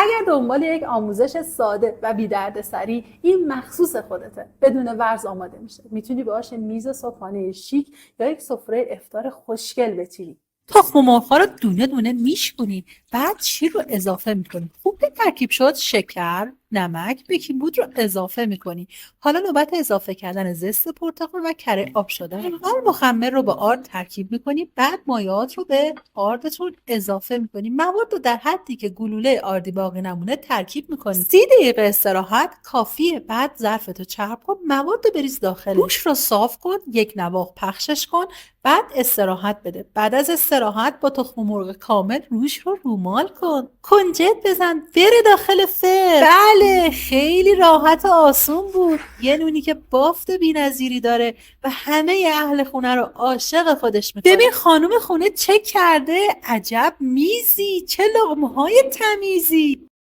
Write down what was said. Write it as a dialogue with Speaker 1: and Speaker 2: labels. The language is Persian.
Speaker 1: اگر دنبال یک آموزش ساده و بی دردسری، این مخصوص خودته. بدون ورز آماده میشه. میتونی باهاش میز صبحانه شیک یا یک سفره افطار خوشگل بچینی.
Speaker 2: تخم مرغ‌ها رو دونه دونه میشکنی، بعد شیر رو اضافه میکنی. خوب که ترکیب شد، شکر، نمک، بیکینگ بود رو اضافه میکنی. حالا نوبت اضافه کردن زست پرتقال و کره آب شده. آرد مخمر رو با آرد ترکیب میکنی، بعد مایعات رو به آردتون اضافه میکنی. مواد رو در حدی که گلوله آردی باقی نمونه ترکیب میکنی. 30 دقیقه استراحت کافیه. بعد ظرفتو چرب کن، مواد رو بریز داخلش. گوشت رو صاف کن، یک نواخت پخشش کن، بعد استراحت بده. بعد از استراحت با تخم مرغ کامل روش رو رومال کن، کنجد بزن، بره داخل فرن. بله، خیلی راحت و آسون بود. یه نونی که بافت بی‌نظیری داره و همه اهل خونه رو عاشق خودش میکنه. ببین خانم خونه چه کرده، عجب میزی، چه لقمه‌های تمیزی.